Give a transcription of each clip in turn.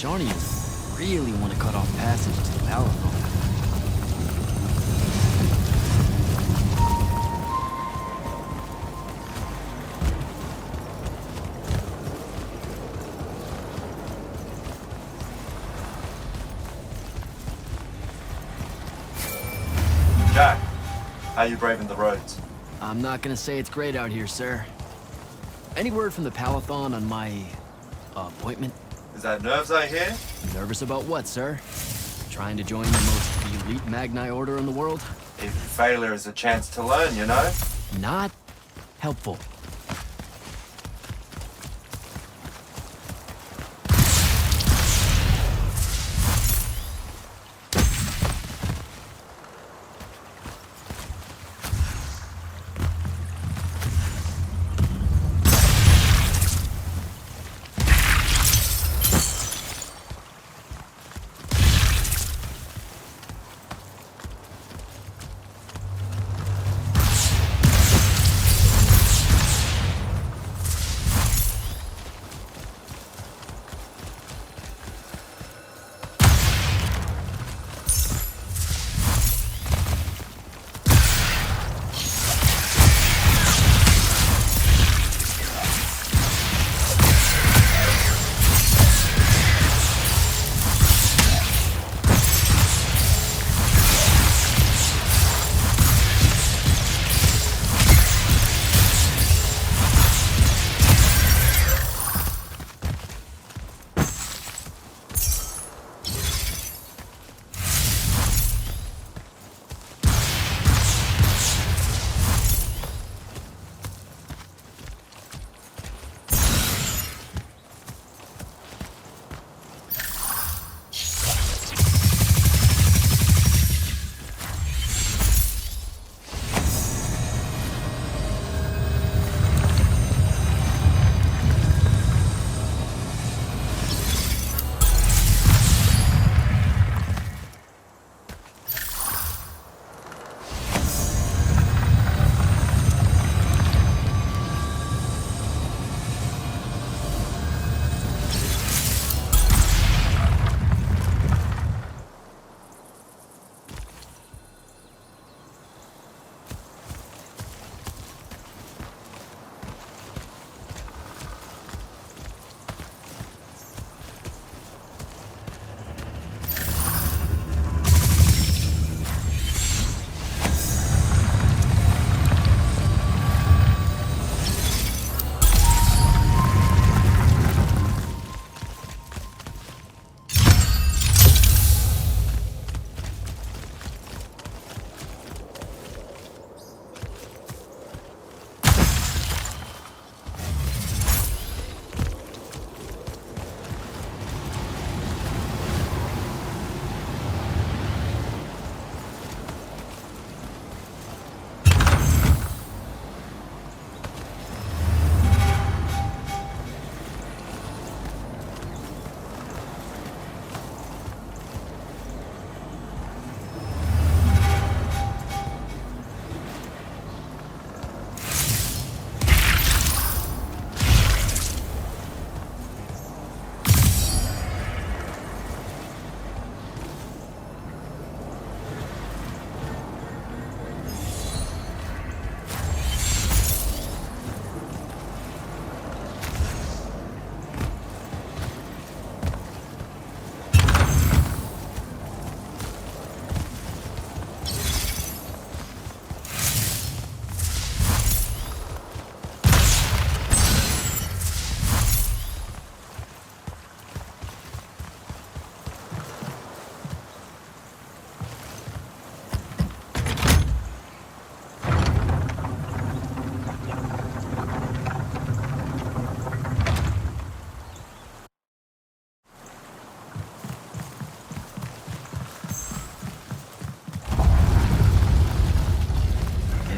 Sharnians really want to cut off passage to the Palathon. Jack, how you braving the roads? I'm not gonna say it's great out here, sir. Any word from the Palathon on my appointment? Is that nerves I hear? Nervous about what, sir? Trying to join the most elite Magni order in the world? If failure is a chance to learn, you know? Not helpful.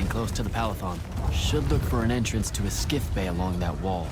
Close to the Palathon. Should look for an entrance to a skiff bay along that wall.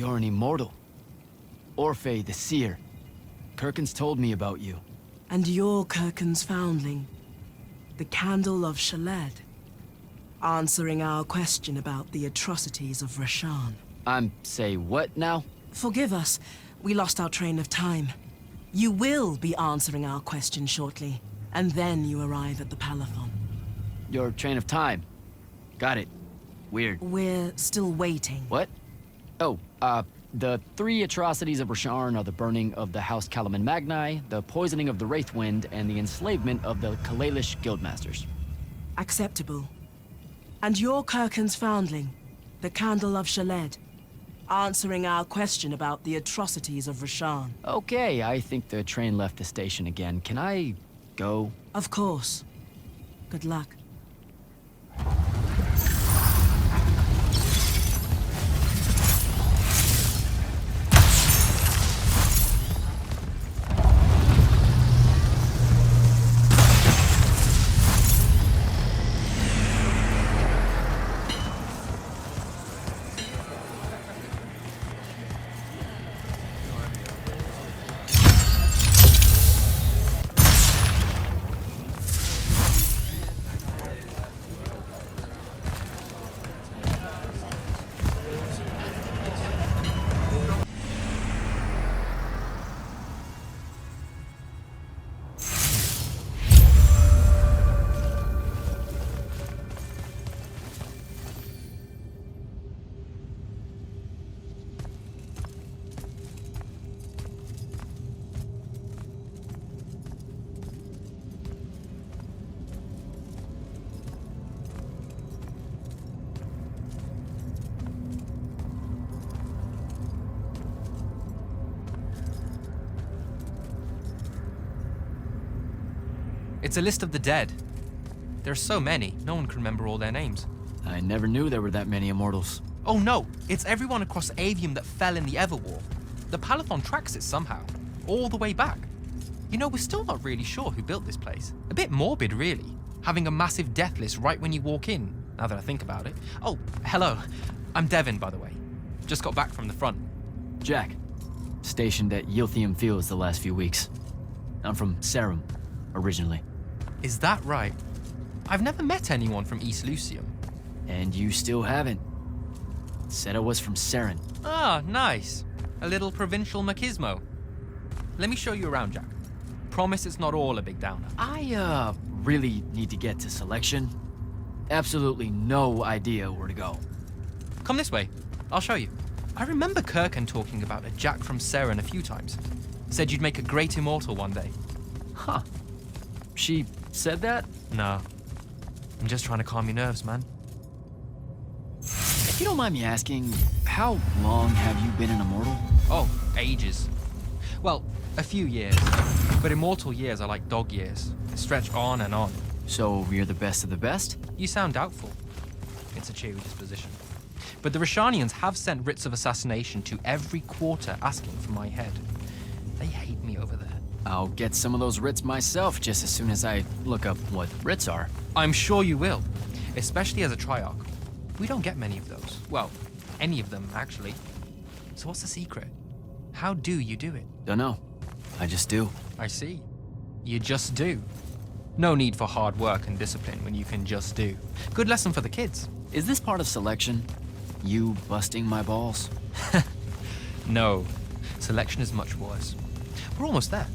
You're an immortal. Orphe the Seer. Kirkin's told me about you. And you're Kirkin's foundling, the Candle of Shaled, answering our question about the atrocities of Rasharn. Say what now? Forgive us, we lost our train of time. You will be answering our question shortly, and then you arrive at the Palathon. Your train of time. Got it. Weird. We're still waiting. What? Oh, the 3 atrocities of Rasharn are the burning of the House Kalaman Magni, the poisoning of the Wraithwind, and the enslavement of the Kalalish Guildmasters. Acceptable. And you're Kirkin's foundling, the Candle of Shaled, answering our question about the atrocities of Rasharn. Okay, I think the train left the station again. Can I go? Of course. Good luck. It's a list of the dead. There are so many, no one can remember all their names. I never knew there were that many immortals. Oh no, it's everyone across Aveum that fell in the Everwar. The Palathon tracks it somehow, all the way back. You know, we're still not really sure who built this place. A bit morbid, really, having a massive death list right when you walk in, now that I think about it. Oh, hello. I'm Devin, by the way. Just got back from the front. Jack. Stationed at Yilthium Fields the last few weeks. I'm from Serum, originally. Is that right? I've never met anyone from East Lucium. And you still haven't. Said I was from Seren. Ah, nice. A little provincial machismo. Let me show you around, Jack. Promise it's not all a big downer. I, really need to get to Selection. Absolutely no idea where to go. Come this way. I'll show you. I remember Kirkin talking about a Jack from Seren a few times. Said you'd make a great immortal one day. Huh. She said that? No. I'm just trying to calm your nerves, man. If you don't mind me asking, how long have you been an immortal? Oh, ages. Well, a few years. But immortal years are like dog years. They stretch on and on. So you're the best of the best? You sound doubtful. It's a cheery disposition. But the Rashanians have sent writs of assassination to every quarter asking for my head. They hate me over there. I'll get some of those writs myself just as soon as I look up what writs are. I'm sure you will, especially as a Triarch. We don't get many of those. Well, any of them, actually. So what's the secret? How do you do it? Dunno. I just do. I see. You just do. No need for hard work and discipline when you can just do. Good lesson for the kids. Is this part of Selection? You busting my balls? No. Selection is much worse. We're almost there.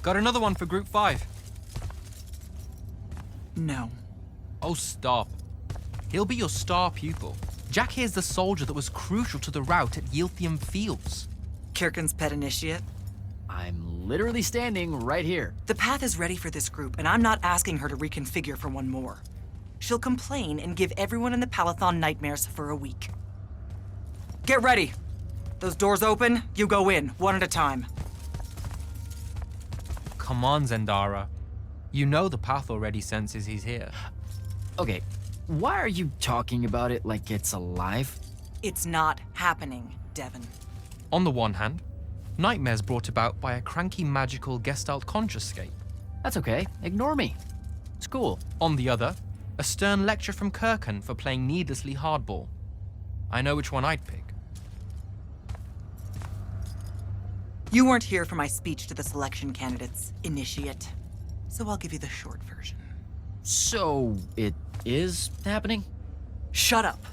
Got another one for Group 5. No. Oh, stop. He'll be your star pupil. Jack here's the soldier that was crucial to the rout at Yilthium Fields. Kirkin's pet initiate? I'm literally standing right here. The path is ready for this group, and I'm not asking her to reconfigure for one more. She'll complain and give everyone in the Palathon nightmares for a week. Get ready. Those doors open, you go in, one at a time. Come on, Zendara. You know the path already senses he's here. Okay, why are you talking about it like it's alive? It's not happening, Devon. On the one hand, nightmares brought about by a cranky magical Gestalt consciouscape. That's okay, ignore me. It's cool. On the other, a stern lecture from Kirkan for playing needlessly hardball. I know which one I'd pick. You weren't here for my speech to the selection candidates, Initiate. So I'll give you the short version. So, it is happening? Shut up.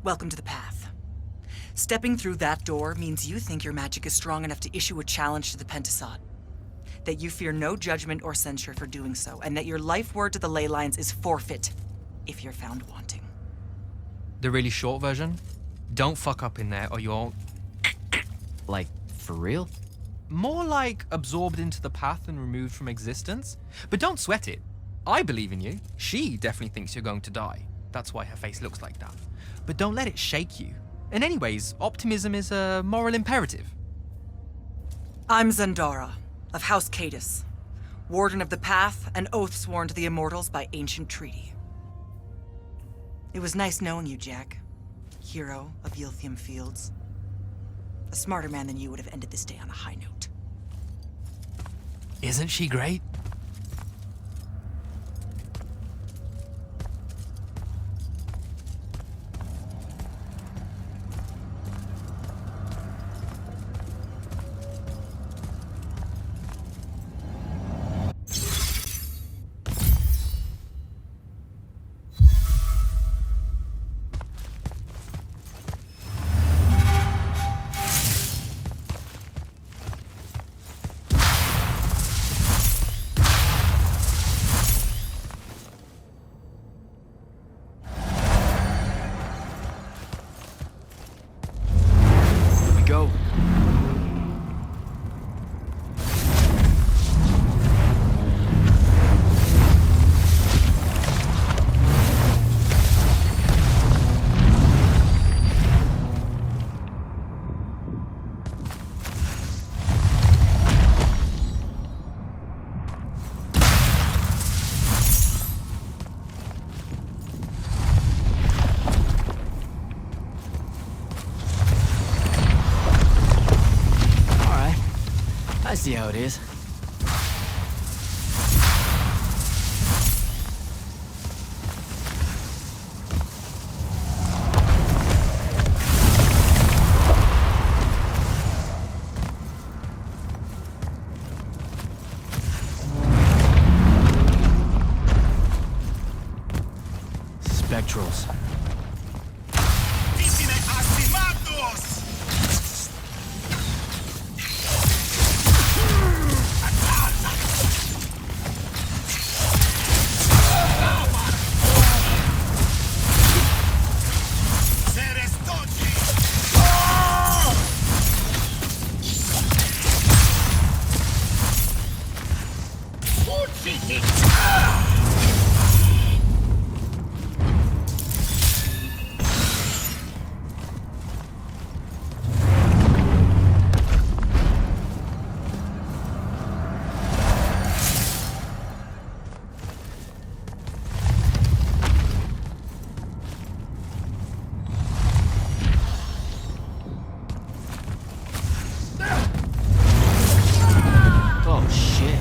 Welcome to the path. Stepping through that door means you think your magic is strong enough to issue a challenge to the Pentasod. That you fear no judgment or censure for doing so, and that your life word to the ley lines is forfeit if you're found wanting. The really short version? Don't fuck up in there or you're Like, for real? more like absorbed into the path and removed from existence. But don't sweat it. I believe in you. She definitely thinks you're going to die. That's why her face looks like that. But don't let it shake you. And anyways, optimism is a moral imperative. I'm Zendara, of House Cadus, Warden of the Path, and oath sworn to the Immortals by ancient treaty. It was nice knowing you, Jack. Hero of Yilthium Fields. A smarter man than you would have ended this day on a high note. Isn't she great? Go. I see how it is. Spectrals. Oh, shit.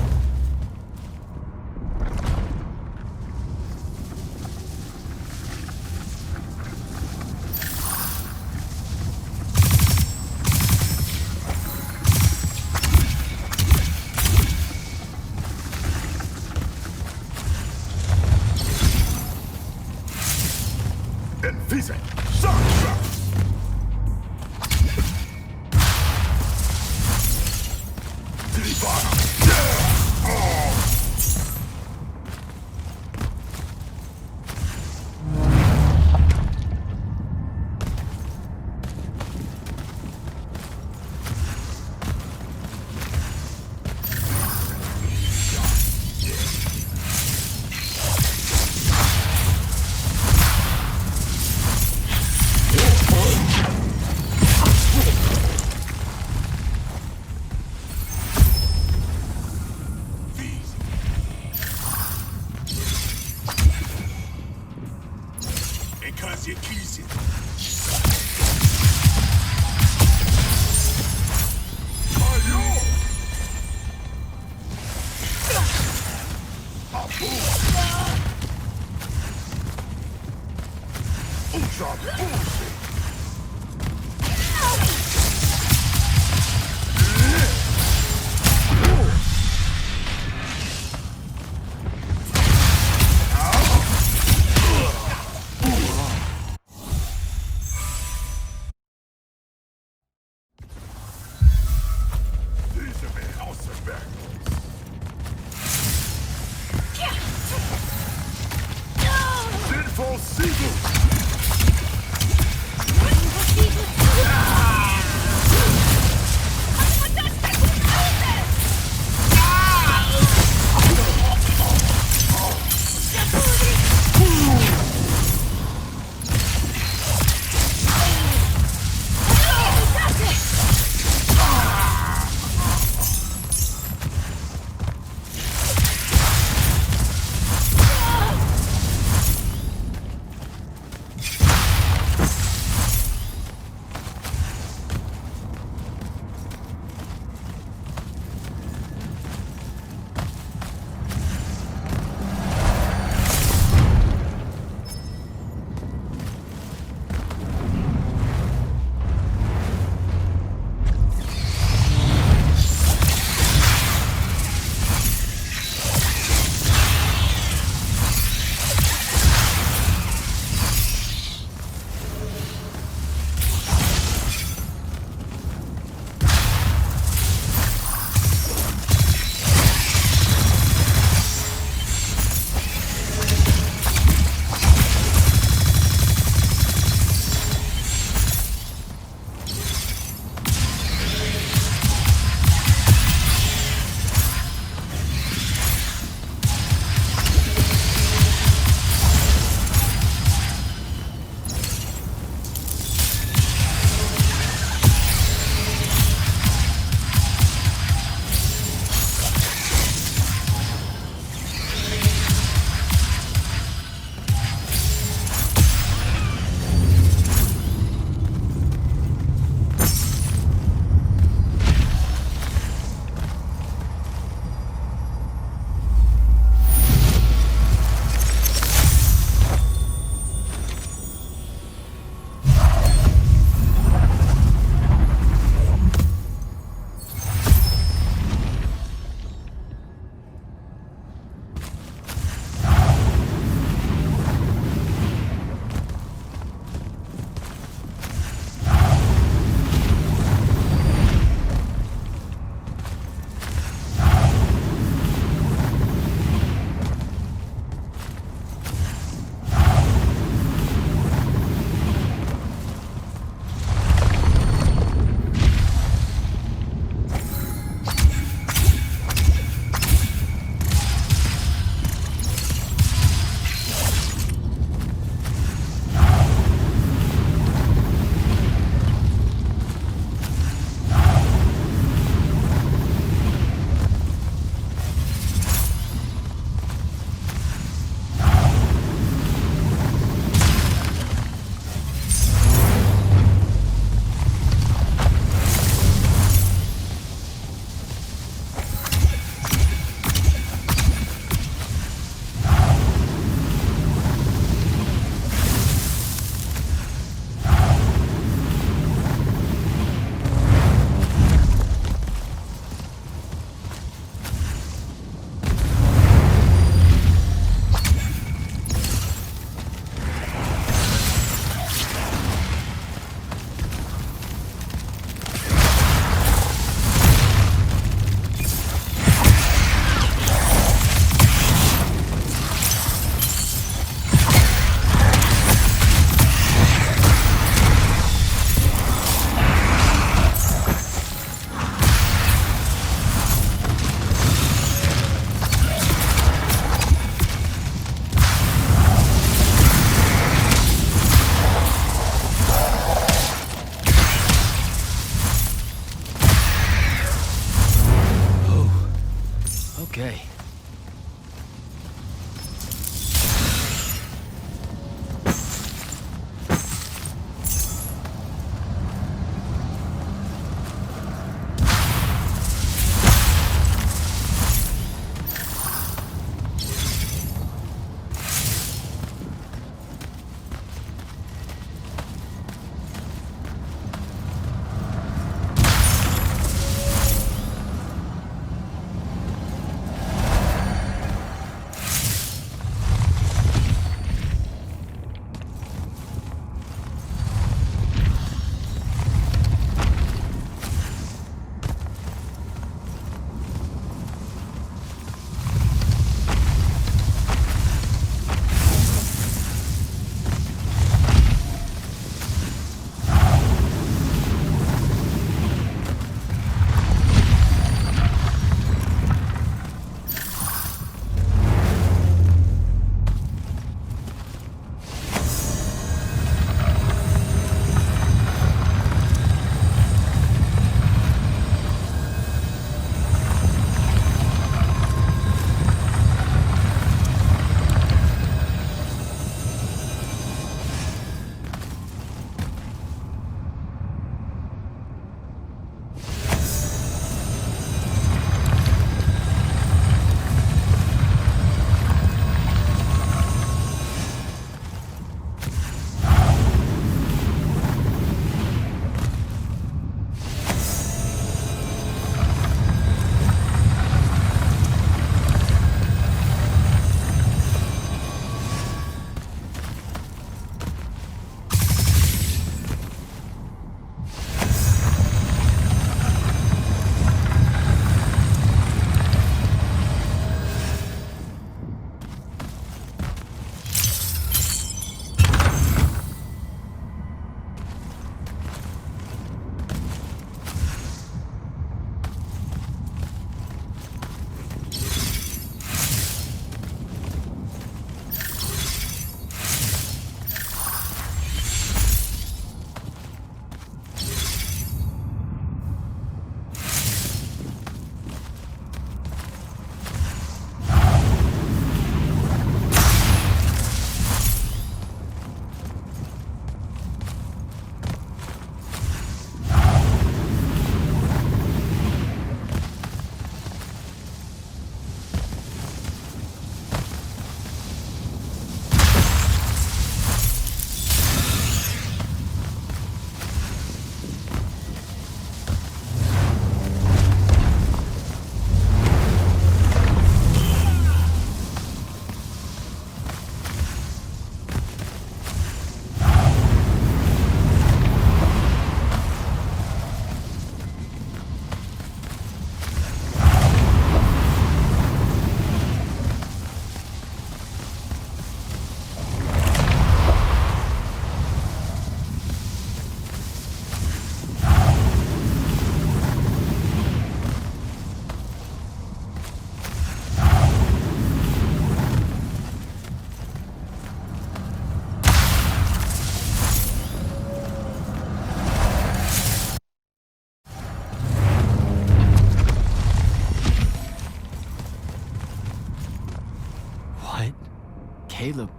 Caleb,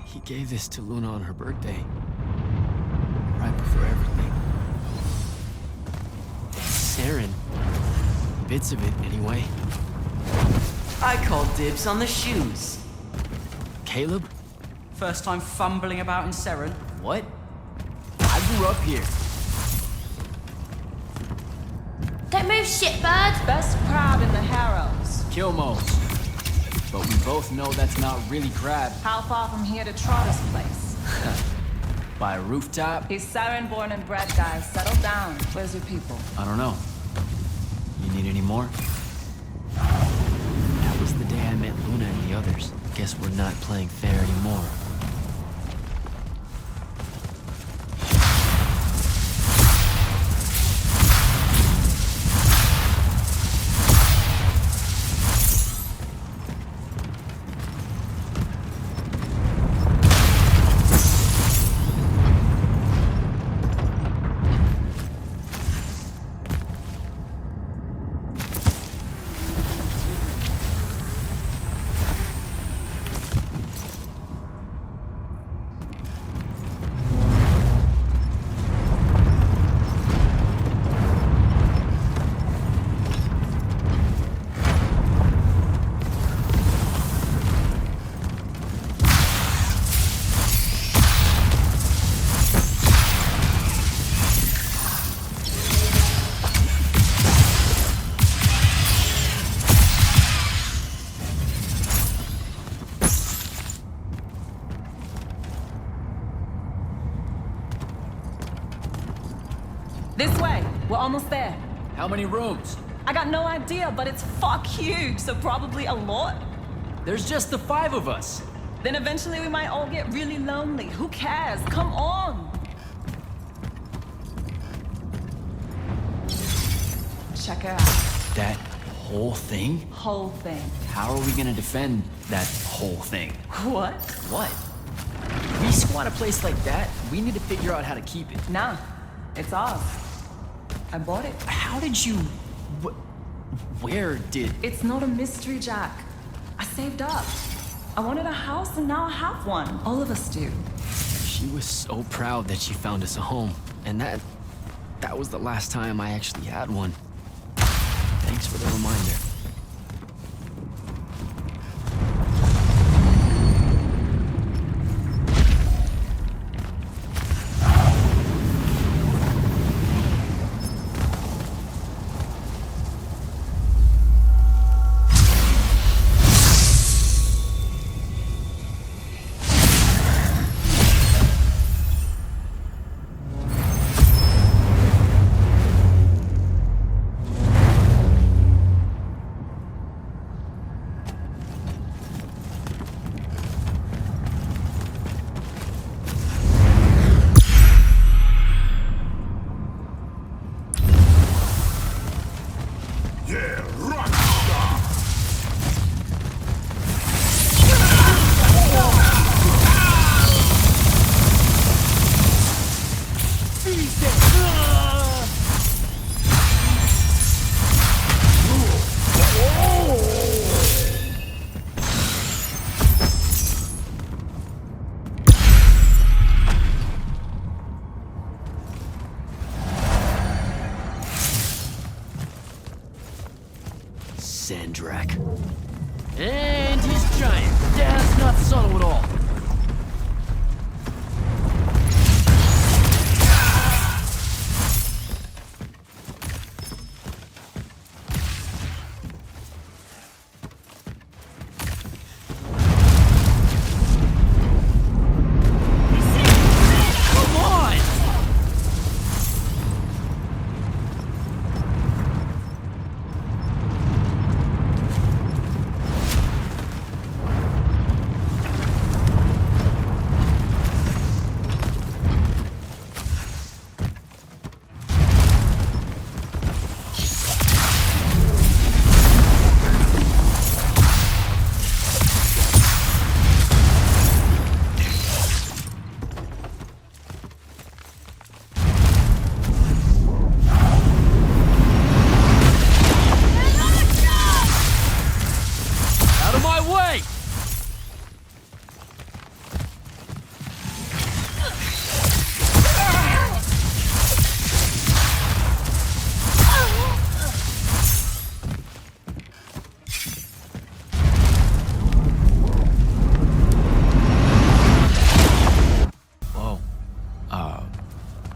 he gave this to Luna on her birthday. Right before everything. Saren. Bits of it, anyway. I call dibs on the shoes. Caleb? First time fumbling about in Seren. What? I grew up here. Don't move, shitbird! Best crab in the Harrows. Kilmos. But we both know that's not really crab. How far from here to Trotter's place? By a rooftop? He's Saren born and bred, guys. Settle down. Where's your people? I don't know. You need any more? That was the day I met Luna and the others. Guess we're not playing fair anymore. This way. We're almost there. How many rooms? I got no idea, but it's fuck huge, so probably a lot. There's just the 5 of us. Then eventually we might all get really lonely. Who cares? Come on! Check it out. That whole thing? Whole thing. How are we gonna defend that whole thing? What? What? We squat a place like that, we need to figure out how to keep it. Nah. It's ours. I bought it. How did you... Where did... It's not a mystery, Jack. I saved up. I wanted a house and now I have one. All of us do. She was so proud that she found us a home. And that was the last time I actually had one. Thanks for the reminder. Sandrak. And he's giant. That's not subtle at all.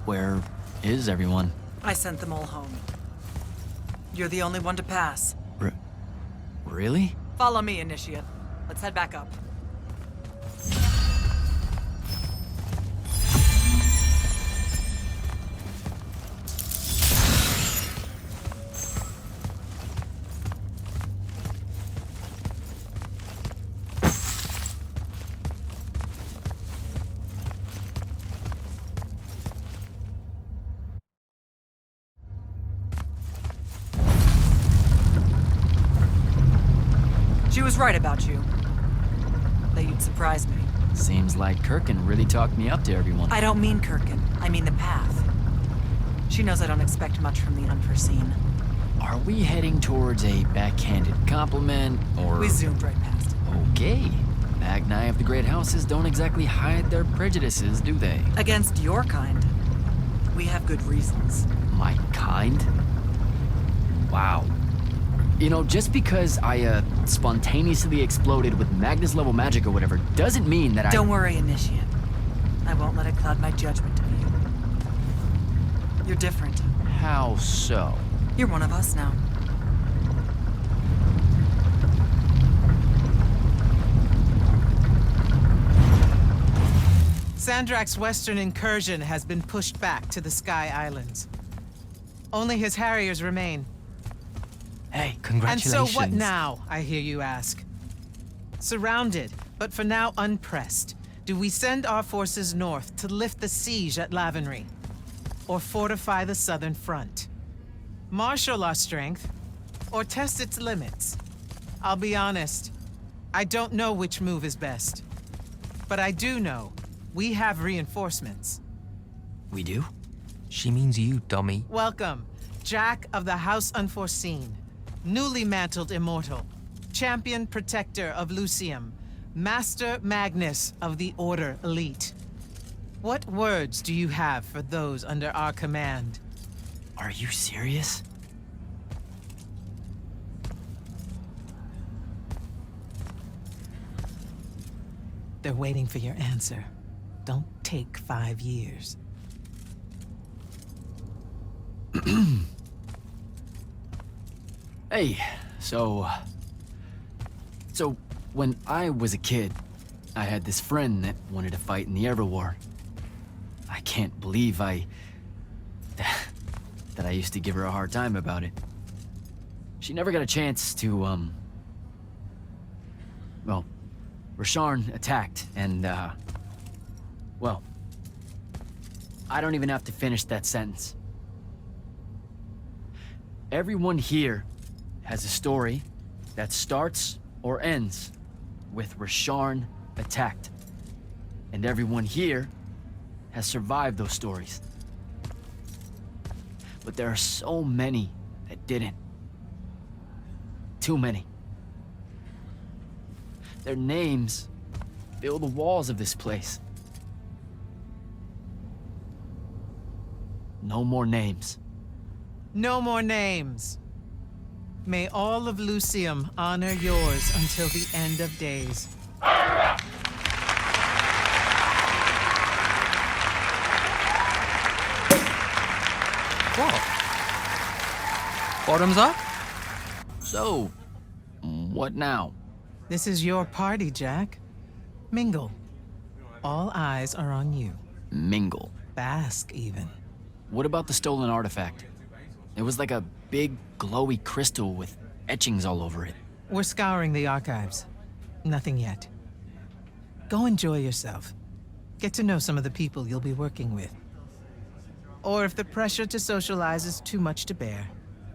Where is everyone? I sent them all home. You're the only one to pass. Really? Follow me, Initiate. Let's head back up. She was right about you. That you'd surprise me. Seems like Kirkin really talked me up to everyone. I don't mean Kirkin. I mean the path. She knows I don't expect much from the unforeseen. Are we heading towards a backhanded compliment, or... We zoomed right past it. Okay. Magni of the Great Houses don't exactly hide their prejudices, do they? Against your kind. We have good reasons. My kind? Wow. You know, just because I, spontaneously exploded with Magnus-level magic or whatever, doesn't mean that Don't worry, Initiate. I won't let it cloud my judgment of you. You're different. How so? You're one of us now. Sandrak's western incursion has been pushed back to the Sky Islands. Only his Harriers remain. Hey, congratulations. And so what now, I hear you ask? Surrounded, but for now unpressed, do we send our forces north to lift the siege at Lavenry? Or fortify the southern front? Marshal our strength, or test its limits? I'll be honest, I don't know which move is best. But I do know we have reinforcements. We do? She means you, dummy. Welcome, Jack of the House Unforeseen. Newly mantled Immortal, Champion Protector of Lucium, Master Magnus of the Order Elite. What words do you have for those under our command? Are you serious? They're waiting for your answer. Don't take 5 years. Hey, so when I was a kid, I had this friend that wanted to fight in the Everwar. I can't believe that I used to give her a hard time about it. She never got a chance to, well, Rasharn attacked, and, well, I don't even have to finish that sentence. Everyone here has a story that starts or ends with Rasharn attacked. And everyone here has survived those stories. But there are so many that didn't. Too many. Their names fill the walls of this place. No more names. No more names. May all of Lucium honor yours until the end of days. What? Bottoms up? So, what now? This is your party, Jack. Mingle. All eyes are on you. Mingle. Bask, even. What about the stolen artifact? It was like a big, glowy crystal with etchings all over it. We're scouring the archives. Nothing yet. Go enjoy yourself. Get to know some of the people you'll be working with. Or if the pressure to socialize is too much to bear,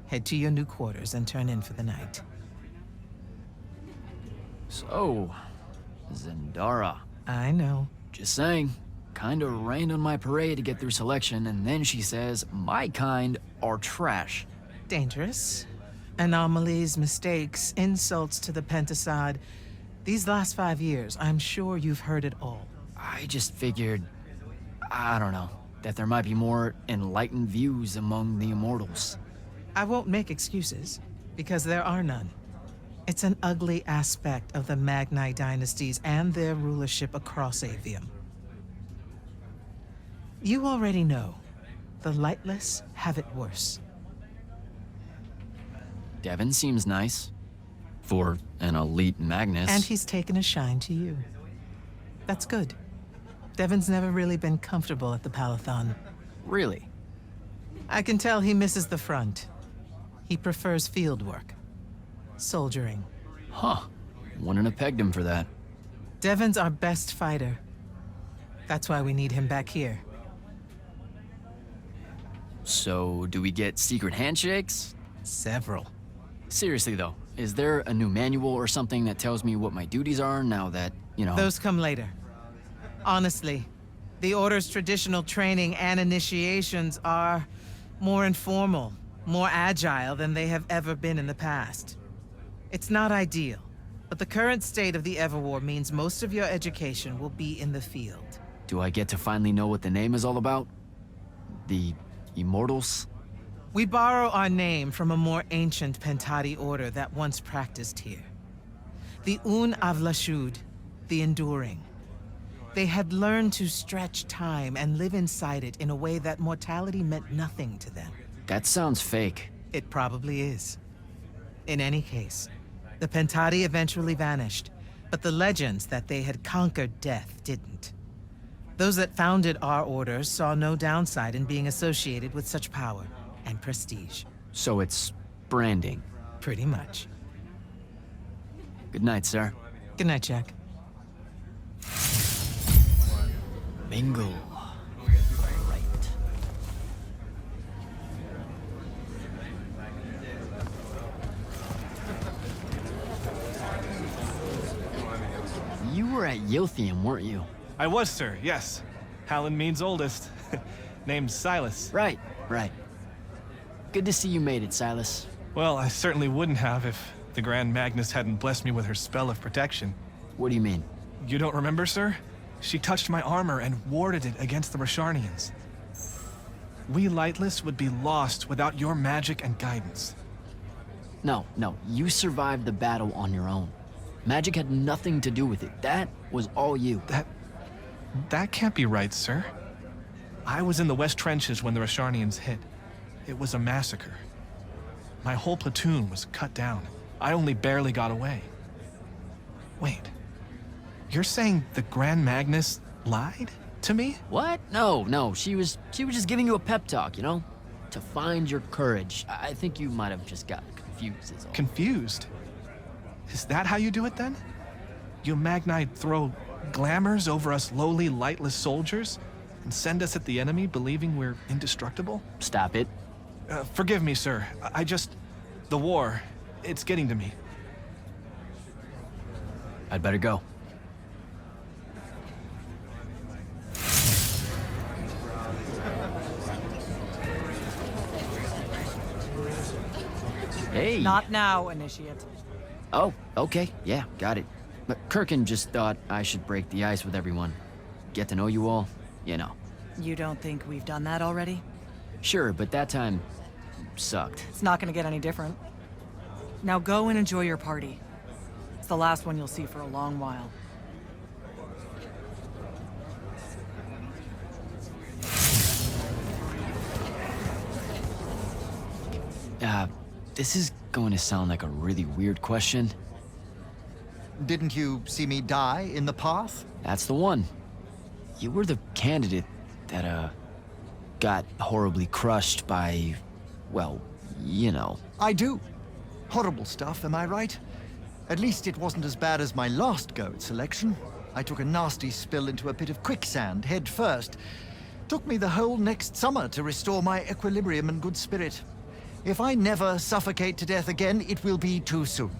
head to your new quarters and turn in for the night. So, Zendara. I know. Just saying. Kinda rained on my parade to get through selection, and then she says my kind are trash. Dangerous. Anomalies, mistakes, insults to the Pentasod. These last 5 years, I'm sure you've heard it all. I just figured, I don't know, that there might be more enlightened views among the Immortals. I won't make excuses, because there are none. It's an ugly aspect of the Magni dynasties and their rulership across Aveum. You already know, the lightless have it worse. Devin seems nice. For an elite Magnus. And he's taken a shine to you. That's good. Devon's never really been comfortable at the Palathon. Really? I can tell he misses the front. He prefers field work. Soldiering. Huh. Wouldn't have pegged him for that. Devon's our best fighter. That's why we need him back here. So, do we get secret handshakes? Several. Seriously though, is there a new manual or something that tells me what my duties are now that, you know... Those come later. Honestly, the Order's traditional training and initiations are more informal, more agile than they have ever been in the past. It's not ideal, but the current state of the Everwar means most of your education will be in the field. Do I get to finally know what the name is all about? The Immortals? We borrow our name from a more ancient Pentati order that once practiced here. The Un Avlashud, the Enduring. They had learned to stretch time and live inside it in a way that mortality meant nothing to them. That sounds fake. It probably is. In any case, the Pentati eventually vanished, but the legends that they had conquered death didn't. Those that founded our order saw no downside in being associated with such power and prestige. So it's branding. Pretty much. Good night, sir. Good night, Jack. Mingle. Right. You were at Yilthium, weren't you? I was, sir, yes. Hallen means oldest. Name's Silas. Right. Good to see you made it, Silas. Well, I certainly wouldn't have if the Grand Magnus hadn't blessed me with her spell of protection. What do you mean? You don't remember, sir? She touched my armor and warded it against the Rasharnians. We Lightless would be lost without your magic and guidance. No, you survived the battle on your own. Magic had nothing to do with it. That was all you. That can't be right, sir. I was in the West Trenches when the Rasharnians hit. It was a massacre. My whole platoon was cut down. I only barely got away. Wait. You're saying the Grand Magnus lied to me? What? No. She was just giving you a pep talk, you know? To find your courage. I think you might have just got confused is all. Confused? Is that how you do it then? You Magnite throw glamours over us lowly, lightless soldiers and send us at the enemy believing we're indestructible? Stop it. Forgive me, sir. The war, it's getting to me. I'd better go. Hey. Not now, Initiate. Oh, okay. Yeah, got it. But Kirkin just thought I should break the ice with everyone. Get to know you all, you know. You don't think we've done that already? Sure, but that time sucked. It's not gonna get any different. Now go and enjoy your party. It's the last one you'll see for a long while. This is going to sound like a really weird question. Didn't you see me die in the path? That's the one. You were the candidate that, got horribly crushed by, well, you know. I do. Horrible stuff, am I right? At least it wasn't as bad as my last go at selection. I took a nasty spill into a pit of quicksand head first. Took me the whole next summer to restore my equilibrium and good spirit. If I never suffocate to death again, it will be too soon.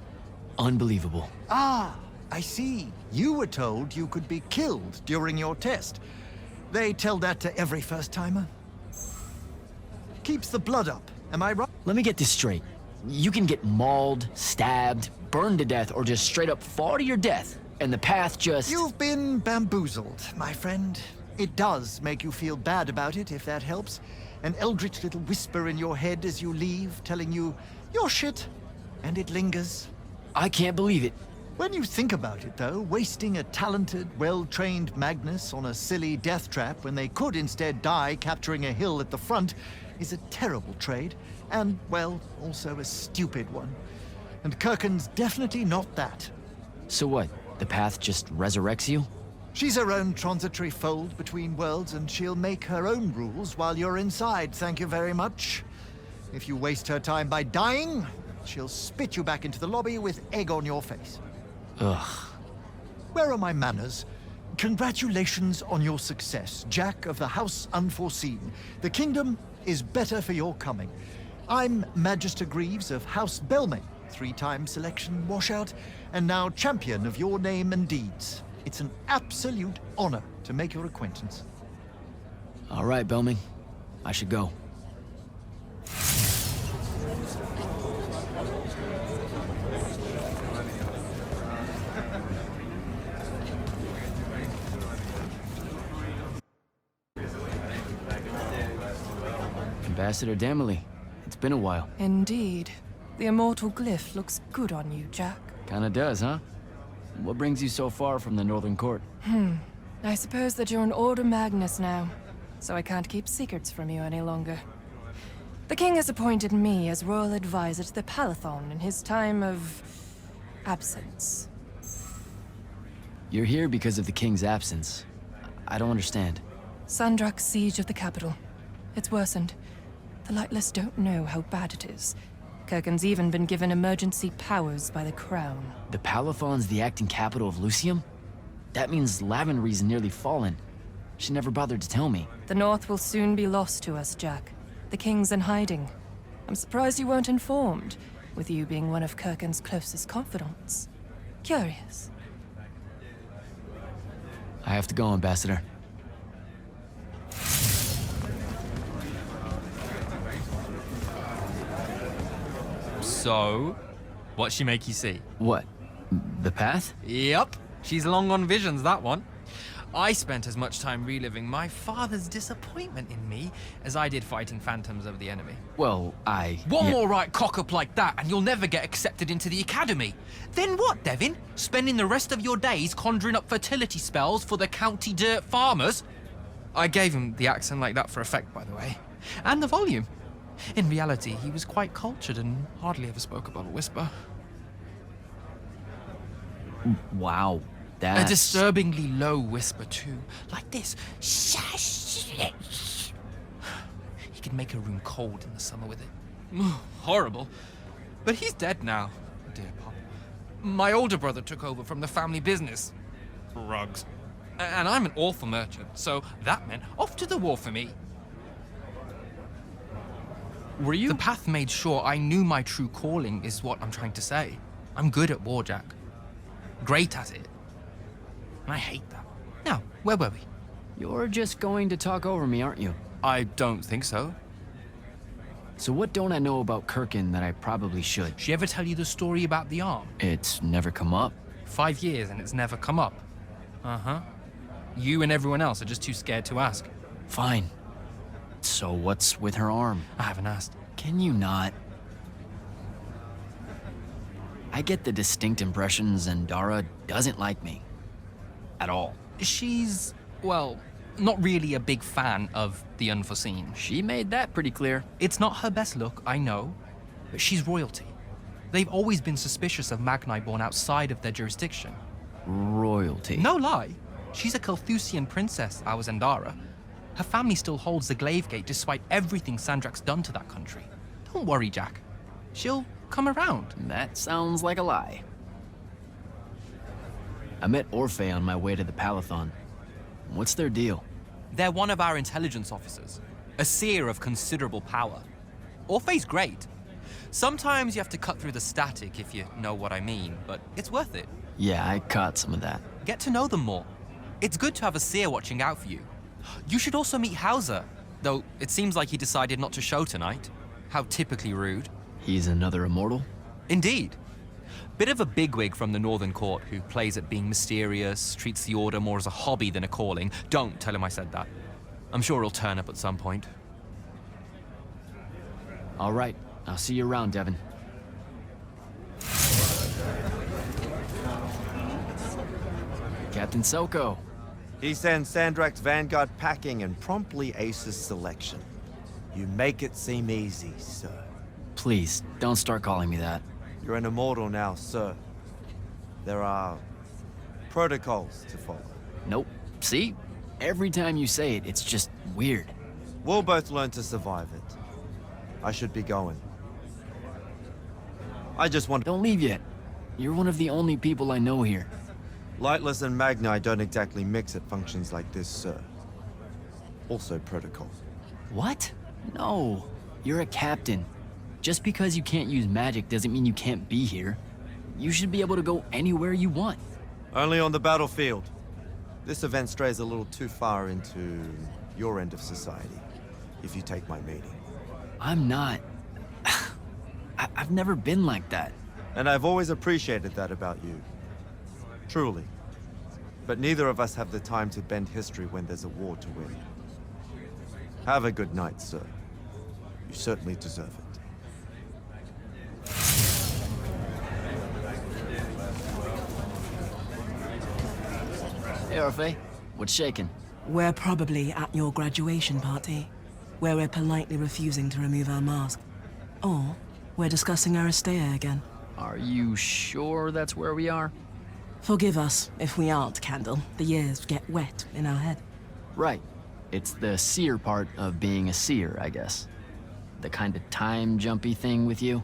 Unbelievable. Ah, I see. You were told you could be killed during your test. They tell that to every first-timer. Keeps the blood up, am I right? Let me get this straight. You can get mauled, stabbed, burned to death, or just straight up fall to your death, and the path just... You've been bamboozled, my friend. It does make you feel bad about it, if that helps. An eldritch little whisper in your head as you leave, telling you, you're shit, and it lingers. I can't believe it. When you think about it, though, wasting a talented, well-trained Magnus on a silly death trap when they could instead die capturing a hill at the front is a terrible trade, and, well, also a stupid one. And Kirken's definitely not that. So what? The path just resurrects you? She's her own transitory fold between worlds, and she'll make her own rules while you're inside, thank you very much. If you waste her time by dying, she'll spit you back into the lobby with egg on your face. Ugh. Where are my manners? Congratulations on your success, Jack of the House Unforeseen. The kingdom is better for your coming. I'm Magister Greaves of House Belmay, 3-time selection washout, and now champion of your name and deeds. It's an absolute honor to make your acquaintance. All right, Belming. I should go. Ambassador Damley, it's been a while. Indeed. The immortal glyph looks good on you, Jack. Kinda does, huh? What brings you so far from the Northern Court? I suppose that you're an Order Magnus now, so I can't keep secrets from you any longer. The king has appointed me as royal advisor to the Palathon in his time of absence. You're here because of the king's absence. I don't understand. Sandrak's siege of the capital. It's worsened. The Lightless don't know how bad it is. Kirken's even been given emergency powers by the crown. The Palathon's the acting capital of Lucium? That means Lavenry's nearly fallen. She never bothered to tell me. The North will soon be lost to us, Jack. The king's in hiding. I'm surprised you weren't informed, with you being one of Kirken's closest confidants. Curious. I have to go, Ambassador. So, what'd she make you see? What? The path? Yup. She's long on visions, that one. I spent as much time reliving my father's disappointment in me as I did fighting phantoms of the enemy. Well, One more right cock-up like that and you'll never get accepted into the academy. Then what, Devin? Spending the rest of your days conjuring up fertility spells for the county dirt farmers? I gave him the accent like that for effect, by the way. And the volume. In reality, he was quite cultured and hardly ever spoke above a whisper. Wow, that's... A disturbingly low whisper, too. Like this. He could make a room cold in the summer with it. Horrible. But he's dead now, dear Pop. My older brother took over from the family business. Rugs. And I'm an awful merchant, so that meant off to the war for me. Were you? The path made sure I knew my true calling is what I'm trying to say. I'm good at war, Jack. Great at it. And I hate that. Now, where were we? You're just going to talk over me, aren't you? I don't think so. So what don't I know about Kirken that I probably should? She ever tell you the story about the arm? It's never come up. 5 years and it's never come up. Uh-huh. You and everyone else are just too scared to ask. Fine. So what's with her arm? I haven't asked. Can you not? I get the distinct impression Zendara doesn't like me. At all. She's, well, not really a big fan of the unforeseen. She made that pretty clear. It's not her best look, I know, but she's royalty. They've always been suspicious of Magni born outside of their jurisdiction. Royalty? No lie. She's a Kelthusian princess, our Zendara. Her family still holds the Glaive Gate despite everything Sandrak's done to that country. Don't worry, Jack. She'll come around. That sounds like a lie. I met Orphe on my way to the Palathon. What's their deal? They're one of our intelligence officers, a seer of considerable power. Orphe's great. Sometimes you have to cut through the static, if you know what I mean, but it's worth it. Yeah, I caught some of that. Get to know them more. It's good to have a seer watching out for you. You should also meet Hauser, though it seems like he decided not to show tonight. How typically rude. He's another immortal? Indeed. Bit of a bigwig from the Northern Court who plays at being mysterious, treats the Order more as a hobby than a calling. Don't tell him I said that. I'm sure he'll turn up at some point. All right, I'll see you around, Devin. Captain Selko. He sends Sandrak's vanguard packing and promptly aces selection. You make it seem easy, sir. Please, don't start calling me that. You're an immortal now, sir. There are protocols to follow. Nope. See? Every time you say it, it's just weird. We'll both learn to survive it. I should be going. I just want... Don't leave yet. You're one of the only people I know here. Lightless and Magni don't exactly mix at functions like this, sir. Also protocol. What? No. You're a captain. Just because you can't use magic doesn't mean you can't be here. You should be able to go anywhere you want. Only on the battlefield. This event strays a little too far into your end of society, if you take my meaning. I'm not. I've never been like that. And I've always appreciated that about you. Truly. But neither of us have the time to bend history when there's a war to win. Have a good night, sir. You certainly deserve it. Hey, Orphe. What's shaking? We're probably at your graduation party, where we're politely refusing to remove our mask. Or we're discussing Aristea again. Are you sure that's where we are? Forgive us if we aren't, Candle. The years get wet in our head. Right. It's the seer part of being a seer, I guess. The kind of time-jumpy thing with you.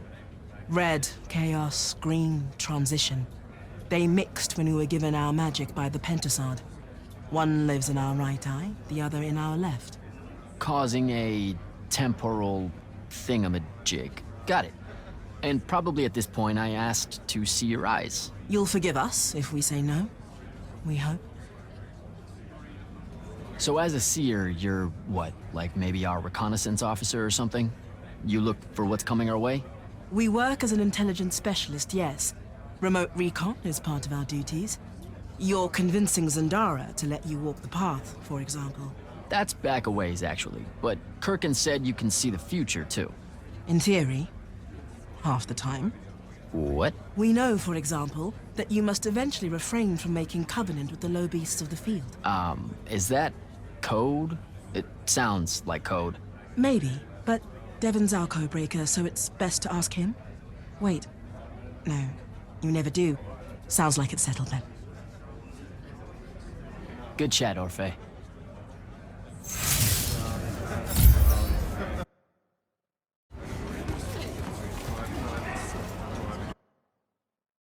Red, chaos, green, transition. They mixed when we were given our magic by the Pentasod. One lives in our right eye, the other in our left. Causing a temporal thingamajig. Got it. And probably at this point I asked to see your eyes. You'll forgive us if we say no. We hope. So as a seer, you're what? Like maybe our reconnaissance officer or something? You look for what's coming our way? We work as an intelligence specialist, yes. Remote recon is part of our duties. You're convincing Zendara to let you walk the path, for example. That's back a ways, actually. But Kirkin said you can see the future, too. In theory. Half the time. What? We know, for example, that you must eventually refrain from making covenant with the low beasts of the field. Is that code? It sounds like code. Maybe, but Devon's our codebreaker, so it's best to ask him. Wait. No, you never do. Sounds like it's settled then. Good chat, Orphe.